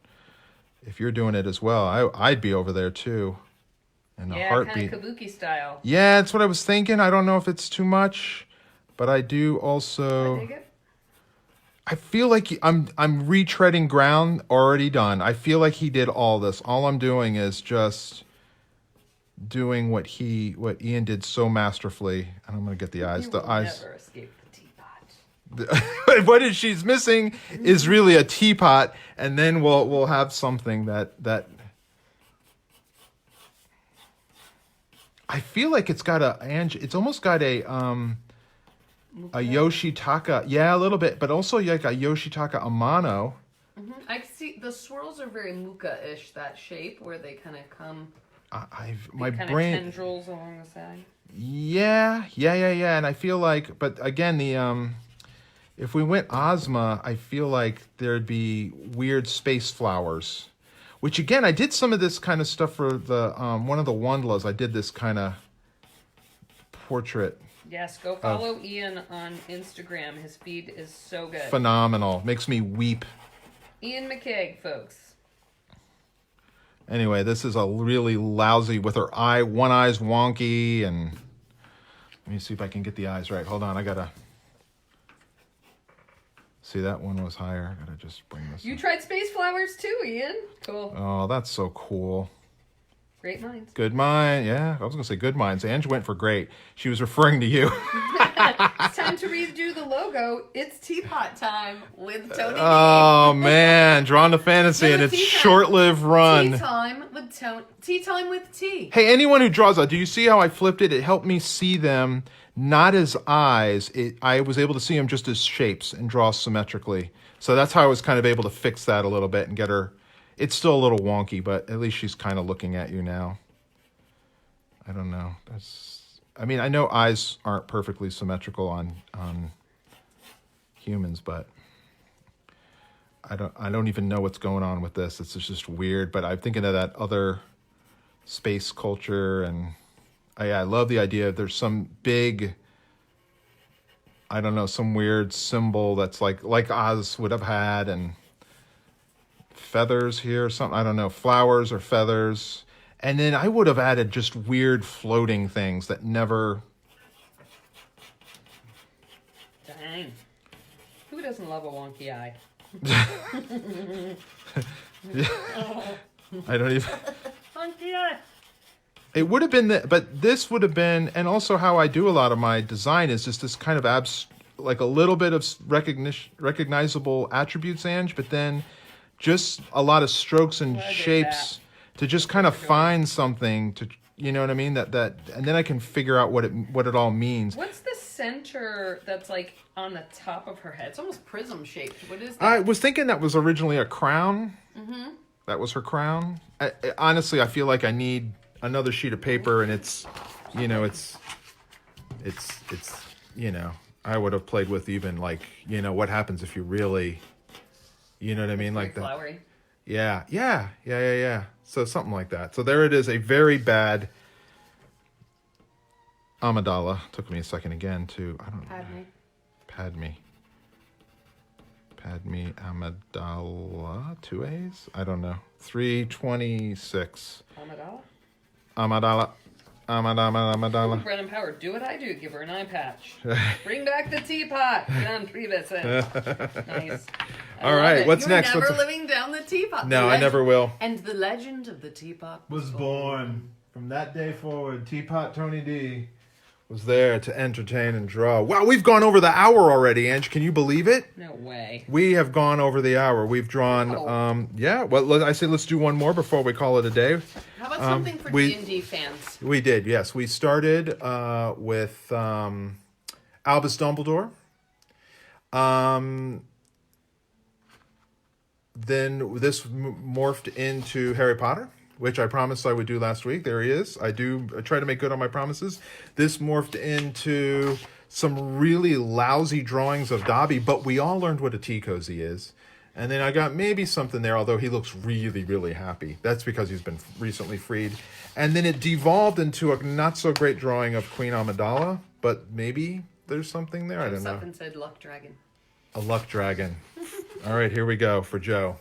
Speaker 1: if you're doing it as well. I'd be over there too. In a heartbeat.
Speaker 2: Kind of kabuki style.
Speaker 1: Yeah, that's what I was thinking. I don't know if it's too much, but I do also.
Speaker 2: I dig it.
Speaker 1: I feel like I'm retreading ground already done. I feel like he did all this. All I'm doing is just doing what Ian did so masterfully. And I'm gonna get the eyes.
Speaker 2: You
Speaker 1: The
Speaker 2: will
Speaker 1: eyes.
Speaker 2: never escape the teapot.
Speaker 1: What is she's missing is really a teapot, and then we'll have something that I feel like it's almost got a Yoshitaka, yeah, a little bit, but also like a Yoshitaka Amano.
Speaker 2: Mm-hmm. I see the swirls are very Muka-ish, that shape where they kind of come.
Speaker 1: My
Speaker 2: kind
Speaker 1: brain
Speaker 2: of tendrils along the side.
Speaker 1: Yeah, and I feel like, but again, if we went Ozma, I feel like there'd be weird space flowers, which again, I did some of this kind of stuff for the one of the Wandlas. I did this kind of portrait.
Speaker 2: Yes, go follow Ian on Instagram. His feed is so good.
Speaker 1: Phenomenal. Makes me weep.
Speaker 2: Ian McKeag, folks.
Speaker 1: Anyway, this is a really lousy with her one eye's wonky and Let me see if I can get the eyes right. Hold on, I gotta... See, that one was higher. I gotta just bring this
Speaker 2: You
Speaker 1: in.
Speaker 2: tried space flowers too, Ian. Cool.
Speaker 1: Oh, that's so cool.
Speaker 2: Great minds.
Speaker 1: Good mind. Yeah, I was gonna say good minds. Ange went for great. She was referring to you.
Speaker 2: It's time to redo the logo. It's teapot time with Tony.
Speaker 1: Oh man, drawn to fantasy
Speaker 2: No,
Speaker 1: and its
Speaker 2: tea time.
Speaker 1: short-lived run.
Speaker 2: Tea time with Tony. Tea time with tea.
Speaker 1: Hey, anyone who draws that, do you see how I flipped it? It helped me see them not as eyes. I was able to see them just as shapes and draw symmetrically. So that's how I was kind of able to fix that a little bit and get her. It's still a little wonky, but at least she's kind of looking at you now. I don't know. I mean, I know eyes aren't perfectly symmetrical on humans, but I don't even know what's going on with this. It's just weird. But I'm thinking of that other space culture, and I love the idea of there's some big, I don't know, some weird symbol that's like Oz would have had, and feathers here or something. I don't know, flowers or feathers. And then I would have added just weird floating things that never...
Speaker 2: Dang. Who doesn't love a wonky eye?
Speaker 1: I don't even...
Speaker 2: Wonky eye.
Speaker 1: It would have been, but this would have been, and also how I do a lot of my design is just this kind of like a little bit of recognizable attributes, Ange, but then just a lot of strokes and shapes to just kind of find something to, you know what I mean? That, and then I can figure out what it all means.
Speaker 2: What's the center that's like on the top of her head? It's almost prism shaped. What is that?
Speaker 1: I was thinking that was originally a crown. Mm-hmm. That was her crown. Honestly, I feel like I need another sheet of paper, and it's, you know, it's, you know, I would have played with even like, you know, what happens if you really, you know what I mean? Like that.
Speaker 2: Flowery.
Speaker 1: Yeah. So something like that. So there it is, a very bad Amidala. Took me a second again to, I don't know. Padme Amidala, 2 A's? I don't know. 326.
Speaker 2: Amidala?
Speaker 1: Amidala.
Speaker 2: Brennan Power, do what I do. Give her an eye patch. Bring back the teapot. John Priebus. Nice.
Speaker 1: All right, what's
Speaker 2: You're
Speaker 1: next?
Speaker 2: Never living down the teapot.
Speaker 1: No, I never will.
Speaker 2: And the legend of the teapot
Speaker 1: Was born. From that day forward, Teapot Tony D was there to entertain and draw. Wow, we've gone over the hour already, Ange. Can you believe it?
Speaker 2: No way.
Speaker 1: We have gone over the hour. We've drawn, yeah. Well, I say let's do one more before we call it a day.
Speaker 2: How about something for D&D fans?
Speaker 1: We did, yes. We started with Albus Dumbledore. Then this morphed into Harry Potter, which I promised I would do last week. There he is. I try to make good on my promises. This morphed into some really lousy drawings of Dobby, but we all learned what a tea cozy is. And then I got maybe something there, although he looks really, really happy. That's because he's been recently freed. And then it devolved into a not-so-great drawing of Queen Amidala, but maybe there's something there. I don't know.
Speaker 2: Something said luck dragon.
Speaker 1: A luck dragon. All right, here we go for Joe.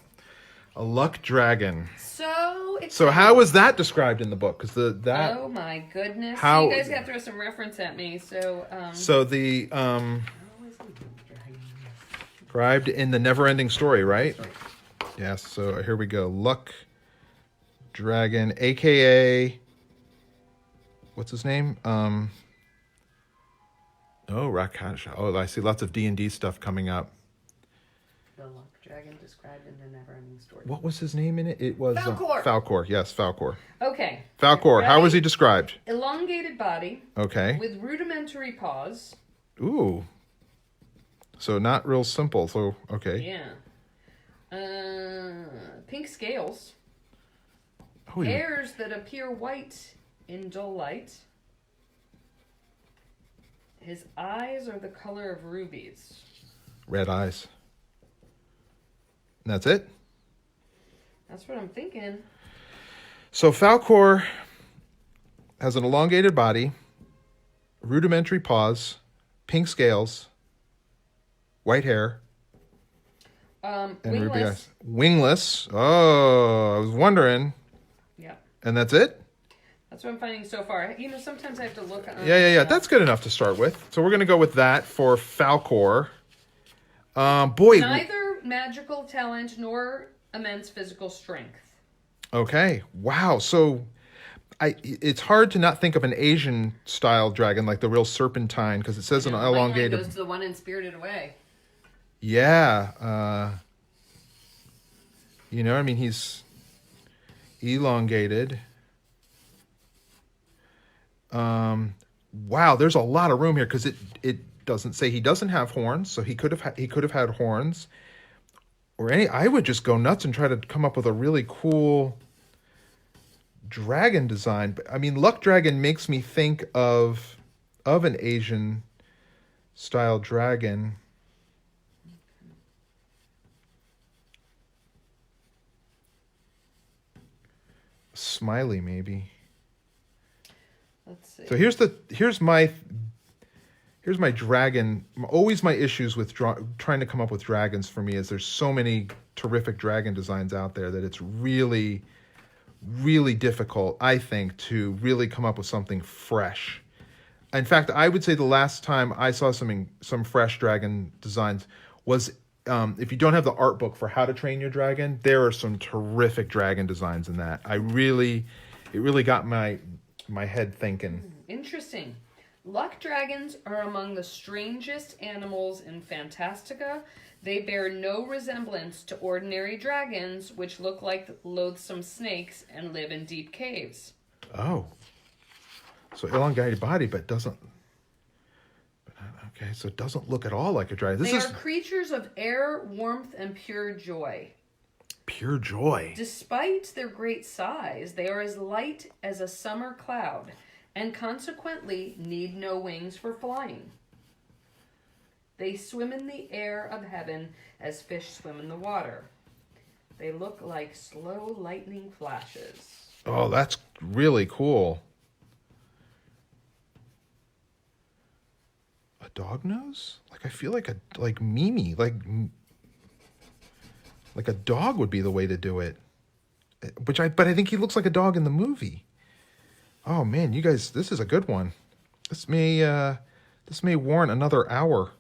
Speaker 1: A luck dragon. So how was that described in the book? Because
Speaker 2: oh my goodness!
Speaker 1: How,
Speaker 2: you guys got to throw some reference at me. So
Speaker 1: the described in the Never-Ending Story, right? Yes. So here we go. Luck dragon, aka what's his name? Rakash. Oh, I see lots of D&D stuff coming up.
Speaker 2: the luck dragon described in the Never-Ending Story.
Speaker 1: What was his name in it? It was
Speaker 2: Falkor.
Speaker 1: Falkor. Yes, Falkor.
Speaker 2: Okay.
Speaker 1: Falkor. How was he described?
Speaker 2: Elongated body.
Speaker 1: Okay.
Speaker 2: With rudimentary paws.
Speaker 1: Ooh. So not real simple. So okay.
Speaker 2: Yeah. Pink scales.
Speaker 1: Oh, yeah.
Speaker 2: Hairs that appear white in dull light. His eyes are the color of rubies.
Speaker 1: Red eyes. And that's it?
Speaker 2: That's what I'm thinking.
Speaker 1: So Falkor has an elongated body, rudimentary paws, pink scales, white hair, and ruby eyes. Wingless. Oh, I was wondering.
Speaker 2: Yeah.
Speaker 1: And that's it?
Speaker 2: That's what I'm finding so far. You know, sometimes I have to look on...
Speaker 1: Yeah. That's good enough to start with. So we're going to go with that for Falcor. Boy.
Speaker 2: Neither magical talent nor immense physical strength.
Speaker 1: Okay. Wow. So it's hard to not think of an Asian style dragon, like the real serpentine, because it says an elongated...
Speaker 2: My mind goes to the one in Spirited Away.
Speaker 1: Yeah. You know, I mean, he's elongated. Wow, there's a lot of room here because it doesn't say he doesn't have horns, so he could have had horns, or any. I would just go nuts and try to come up with a really cool dragon design. But I mean, Luck Dragon makes me think of an Asian style dragon. Smiley, maybe.
Speaker 2: Let's see.
Speaker 1: So here's my dragon. Always my issues with trying to come up with dragons for me is there's so many terrific dragon designs out there that it's really, really difficult, I think, to really come up with something fresh. In fact, I would say the last time I saw some fresh dragon designs was if you don't have the art book for How to Train Your Dragon, there are some terrific dragon designs in that. It really got my head thinking.
Speaker 2: Interesting. Luck dragons are among the strangest animals in Fantastica. They bear no resemblance to ordinary dragons, which look like loathsome snakes and live in deep caves.
Speaker 1: Oh. So elongated body, but doesn't... Okay, so it doesn't look at all like a dragon.
Speaker 2: They are creatures of air, warmth, and pure joy.
Speaker 1: Pure joy.
Speaker 2: Despite their great size, they are as light as a summer cloud, and consequently need no wings for flying. They swim in the air of heaven as fish swim in the water. They look like slow lightning flashes.
Speaker 1: Oh, that's really cool. A dog nose? Like I feel like Mimi, like a dog would be the way to do it. But I think he looks like a dog in the movie. Oh man, you guys, this is a good one. This may warrant another hour.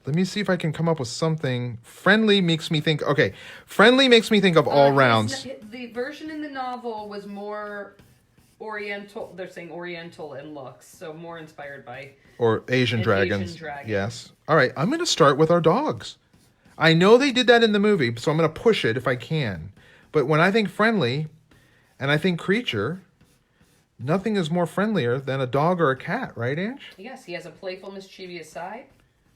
Speaker 1: Let me see if I can come up with something. Friendly makes me think. Okay, friendly makes me think of all rounds.
Speaker 2: The version in the novel was more Oriental. They're saying Oriental in looks, so more inspired by
Speaker 1: or Asian dragons.
Speaker 2: Asian dragon.
Speaker 1: Yes. All right, I'm going to start with our dogs. I know they did that in the movie, so I'm going to push it if I can. But when I think friendly, and I think creature, nothing is more friendlier than a dog or a cat, right, Ange?
Speaker 2: Yes, he has a playful, mischievous side,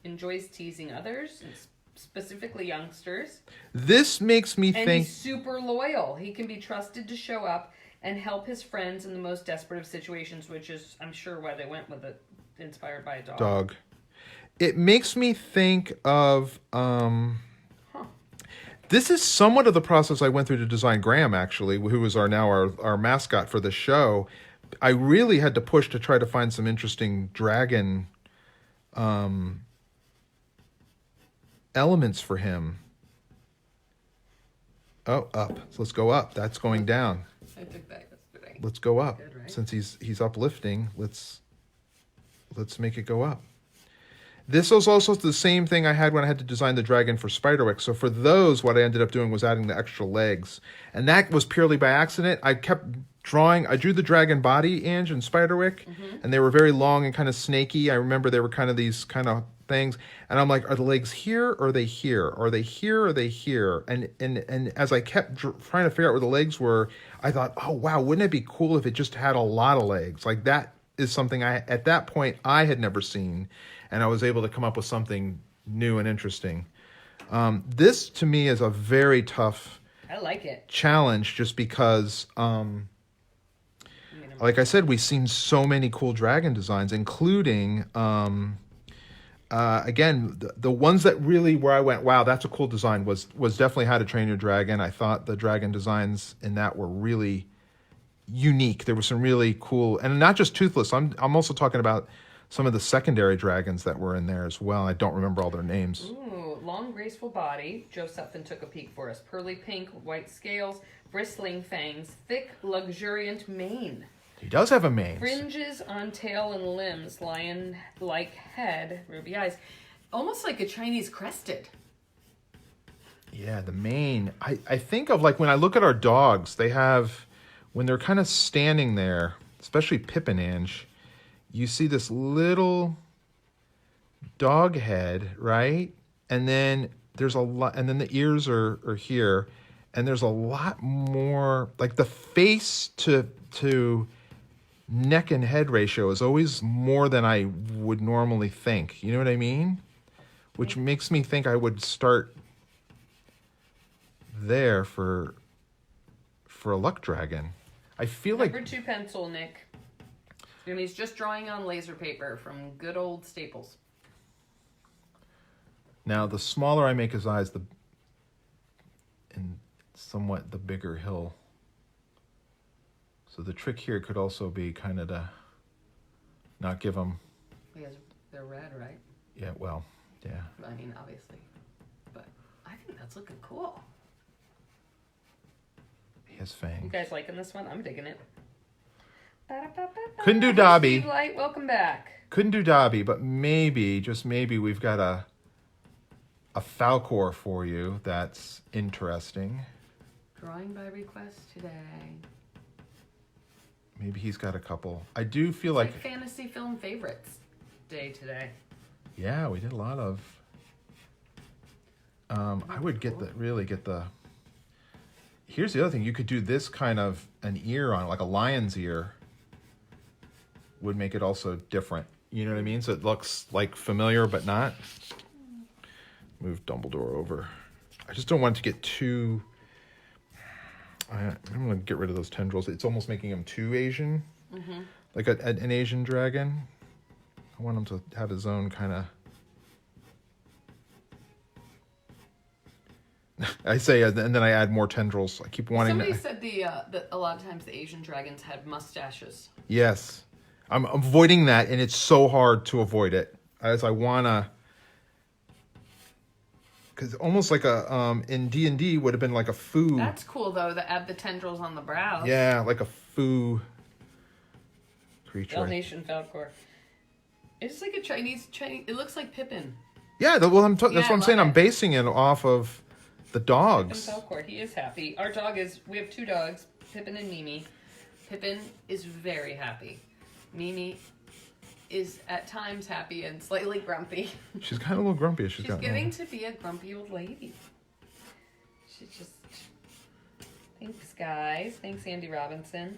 Speaker 2: enjoys teasing others, and specifically youngsters.
Speaker 1: This makes me
Speaker 2: and
Speaker 1: think...
Speaker 2: he's super loyal. He can be trusted to show up and help his friends in the most desperate of situations, which is, I'm sure, why they went with it, inspired by a dog.
Speaker 1: It makes me think of... This is somewhat of the process I went through to design Graham, actually, who is our mascot for the show. I really had to push to try to find some interesting dragon elements for him. Oh, up. So let's go up. That's going down.
Speaker 2: I took that yesterday.
Speaker 1: Let's go up.
Speaker 2: Good, right?
Speaker 1: Since he's uplifting, let's make it go up. This was also the same thing I had when I had to design the dragon for Spiderwick. So for those, what I ended up doing was adding the extra legs. And that was purely by accident. I drew the dragon body, Ange, in Spiderwick, and they were very long and kind of snaky. I remember they were kind of these kind of things. And I'm like, are the legs here or are they here? Are they here or are they here? And as I kept trying to figure out where the legs were, I thought, oh, wow, wouldn't it be cool if it just had a lot of legs? Like that is something at that point I had never seen. And I was able to come up with something new and interesting. This, to me, is a very tough
Speaker 2: I like it.
Speaker 1: challenge just because, like I said, we've seen so many cool dragon designs, including, again, the ones that really where I went, wow, that's a cool design was definitely How to Train Your Dragon. I thought the dragon designs in that were really unique. There were some really cool, and not just Toothless. I'm also talking about some of the secondary dragons that were in there as well. I don't remember all their names.
Speaker 2: Ooh, So, long, graceful body. Joe Sutphin took a peek for us. Pearly pink, white scales, bristling fangs, thick, luxuriant mane.
Speaker 1: He does have a mane.
Speaker 2: Fringes on tail and limbs, lion-like head, ruby eyes. Almost like a Chinese crested.
Speaker 1: Yeah, the mane. I think of like when I look at our dogs, they have, when they're kind of standing there, especially Pip and Ange, you see this little dog head, right? And then there's a lot, and then the ears are here, and there's a lot more, like the face to neck and head ratio is always more than I would normally think. You know what I mean? Which makes me think I would start there for a luck dragon. I feel
Speaker 2: Number
Speaker 1: like
Speaker 2: 2 pencil, Nick. And he's just drawing on laser paper from good old Staples.
Speaker 1: now the smaller I make his eyes, and somewhat the bigger he'll. So the trick here could also be kind of to not give him.
Speaker 2: Because they're red, right?
Speaker 1: Yeah, well, yeah.
Speaker 2: I mean, obviously. But I think that's looking cool.
Speaker 1: He has
Speaker 2: You
Speaker 1: fangs.
Speaker 2: guys liking this one? I'm digging it.
Speaker 1: Couldn't do Dobby.
Speaker 2: Steve Light, welcome back.
Speaker 1: Couldn't do Dobby, but maybe, just maybe, we've got a Falcor for you that's interesting.
Speaker 2: Drawing by request today.
Speaker 1: Maybe he's got a couple. I do feel
Speaker 2: It's
Speaker 1: like,
Speaker 2: like fantasy film favorites day today.
Speaker 1: yeah, we did a lot of. I would really get the. Here's the other thing: you could do this kind of an ear on, like a lion's ear. Would make it also different. You know what I mean? So it looks like familiar, but not. Move Dumbledore over. I just don't want it to get too. I'm going to get rid of those tendrils. It's almost making him too Asian.
Speaker 2: Mm-hmm.
Speaker 1: Like an Asian dragon. I want him to have his own kind of... I say, and then I add more tendrils. I keep wanting...
Speaker 2: Somebody said that a lot of times the Asian dragons had mustaches.
Speaker 1: Yes. I'm avoiding that, and it's so hard to avoid it. As I want to... Because almost like a... in D&D would have been like a foo...
Speaker 2: That's cool, though, to add the tendrils on the brows.
Speaker 1: Yeah, like a foo creature.
Speaker 2: Dalmatian Falcor. It's like a Chinese... It looks like Pippin.
Speaker 1: Yeah, that's
Speaker 2: Yeah,
Speaker 1: what
Speaker 2: I
Speaker 1: I'm saying.
Speaker 2: love
Speaker 1: I'm
Speaker 2: it.
Speaker 1: basing it off of the
Speaker 2: Pippin
Speaker 1: dogs.
Speaker 2: Falcor. He is happy. Our dog is... We have 2 dogs, Pippin and Mimi. Pippin is very happy. Mimi is at times happy and slightly grumpy.
Speaker 1: She's kind of a little grumpy as
Speaker 2: She's
Speaker 1: gotten
Speaker 2: getting
Speaker 1: older.
Speaker 2: to be a grumpy old lady. She just... Thanks, guys. Thanks, Andy Robinson.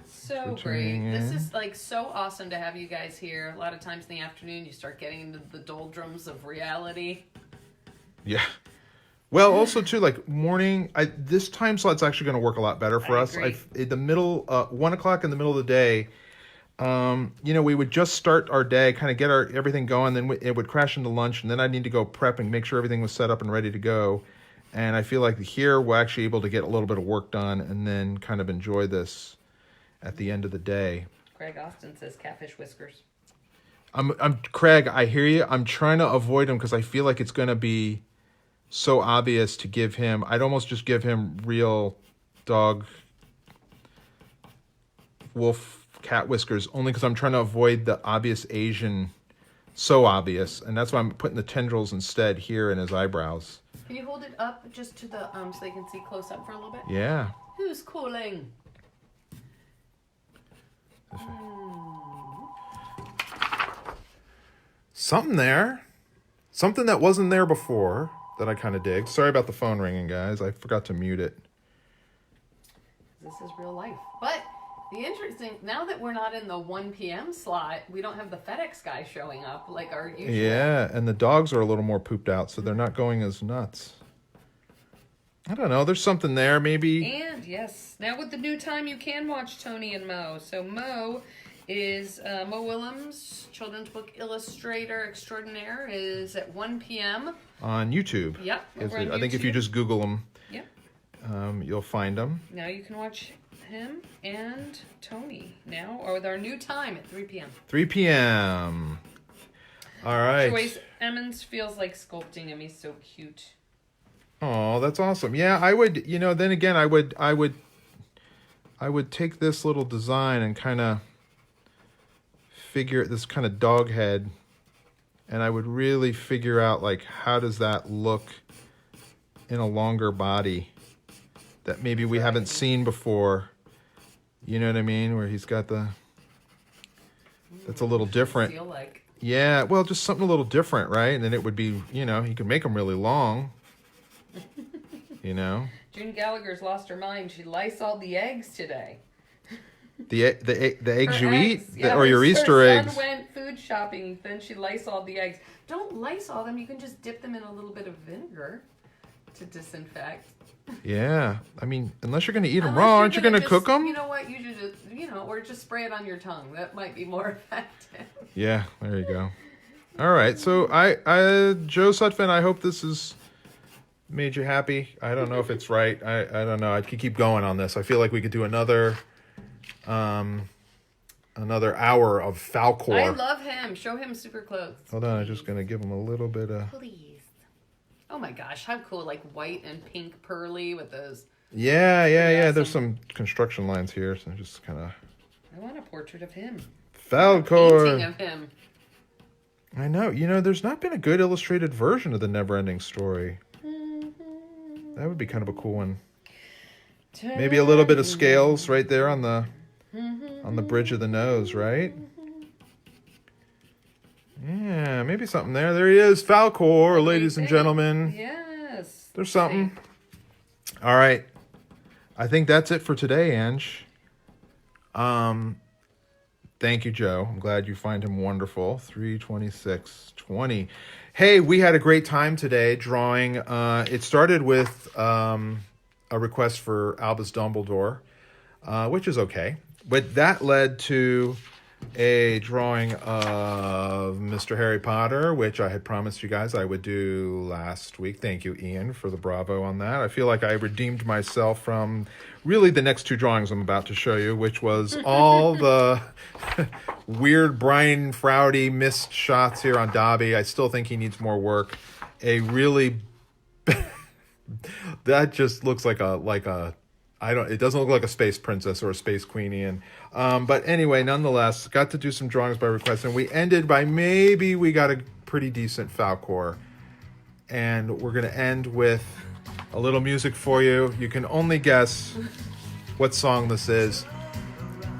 Speaker 2: So great.
Speaker 1: Returning
Speaker 2: This
Speaker 1: in.
Speaker 2: is like so awesome to have you guys here. A lot of times in the afternoon, you start getting into the doldrums of reality.
Speaker 1: Yeah. Well, also too, like morning. This time slot's actually going to work a lot better for
Speaker 2: I
Speaker 1: us.
Speaker 2: agree.
Speaker 1: In the middle, 1 o'clock in the middle of the day. We would just start our day, kind of get everything going. Then it would crash into lunch, and then I'd need to go prep and make sure everything was set up and ready to go. And I feel like here we're actually able to get a little bit of work done, and then kind of enjoy this at the end of the day.
Speaker 2: Craig Austin says catfish whiskers.
Speaker 1: I'm Craig. I hear you. I'm trying to avoid him because I feel like it's going to be so obvious to give him. I'd almost just give him real dog, wolf, cat whiskers, only because I'm trying to avoid the obvious Asian, so obvious, and that's why I'm putting the tendrils instead here in his eyebrows.
Speaker 2: Can you hold it up just to the so they can see close up for a little bit?
Speaker 1: Yeah.
Speaker 2: Who's calling?
Speaker 1: Something there. Something that wasn't there before that I kind of dig. Sorry about the phone ringing, guys. I forgot to mute it.
Speaker 2: This is real life. But the interesting, now that we're not in the 1 p.m. slot, we don't have the FedEx guy showing up like our usual.
Speaker 1: Yeah, and the dogs are a little more pooped out, so they're not going as nuts. I don't know. There's something there, maybe.
Speaker 2: And yes, now with the new time, you can watch Tony and Mo. So Mo is Mo Willems, children's book illustrator extraordinaire, is at 1 p.m.
Speaker 1: On YouTube.
Speaker 2: Yep, over on
Speaker 1: I think if you
Speaker 2: YouTube.
Speaker 1: just Google them,
Speaker 2: Yep.
Speaker 1: you'll find them.
Speaker 2: Now you can watch him and Tony now, or with our new time at 3 p.m.
Speaker 1: 3 p.m. All right.
Speaker 2: Joyce Emmons feels like sculpting him. He's so cute.
Speaker 1: Oh, that's awesome. Yeah, I would, then again, I would take this little design and kind of figure this kind of dog head, and I would really figure out, like, how does that look in a longer body that maybe we haven't seen before. You know what I mean? Where he's got that's a little different.
Speaker 2: Feel like.
Speaker 1: Yeah, well, just something a little different, right? And then it would be, you can make them really long.
Speaker 2: June Gallagher's lost her mind. She Lysoled the eggs today.
Speaker 1: The eggs
Speaker 2: Her
Speaker 1: you
Speaker 2: eggs.
Speaker 1: eat,
Speaker 2: Yeah,
Speaker 1: or your Easter
Speaker 2: her
Speaker 1: eggs.
Speaker 2: son went food shopping. Then she Lysoled the eggs. Don't Lysol them. You can just dip them in a little bit of vinegar to disinfect.
Speaker 1: Yeah, I mean, unless you're going to eat them
Speaker 2: Unless
Speaker 1: raw,
Speaker 2: you're
Speaker 1: aren't you going to
Speaker 2: just-
Speaker 1: cook them?
Speaker 2: You know what? You should just, or just spray it on your tongue. That might be more effective.
Speaker 1: Yeah, there you go. All right, so Joe Sutphin, I hope this has made you happy. I don't know if it's right. I don't know. I could keep going on this. I feel like we could do another hour of Falcor.
Speaker 2: I love him. Show him super close.
Speaker 1: Hold on, I'm just going to give him a little bit of...
Speaker 3: Please.
Speaker 2: Oh my gosh, how cool. Like white and pink pearly with those.
Speaker 1: Yeah.
Speaker 2: awesome.
Speaker 1: There's some construction lines here, so just kind of...
Speaker 2: I want a portrait of him.
Speaker 1: Falcor.
Speaker 2: Painting of him.
Speaker 1: I know. There's not been a good illustrated version of the Neverending Story. That would be kind of a cool one. Maybe a little bit of scales right there on the bridge of the nose, right? Yeah, maybe something there. There he is, Falcor, ladies and gentlemen.
Speaker 2: Yes.
Speaker 1: There's something. All right. I think that's it for today, Ange. Thank you, Joe. I'm glad you find him wonderful. 32620. Hey, we had a great time today drawing. It started with a request for Albus Dumbledore, which is okay. But that led to a drawing of Mr. Harry Potter, which I had promised you guys I would do last week. Thank you, Ian, for the bravo on that. I feel like I redeemed myself from really the next two drawings I'm about to show you, which was all the weird Brian Froudy missed shots here on Dobby. I still think he needs more work. A really... that just looks like a it doesn't look like a space princess or a space queen, Ian. But anyway, nonetheless, got to do some drawings by request, and we ended by maybe we got a pretty decent Falcor. And we're going to end with a little music for you. You can only guess what song this is.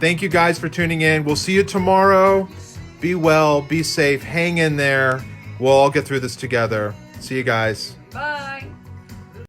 Speaker 1: Thank you guys for tuning in. We'll see you tomorrow. Be well, be safe, hang in there. We'll all get through this together. See you guys.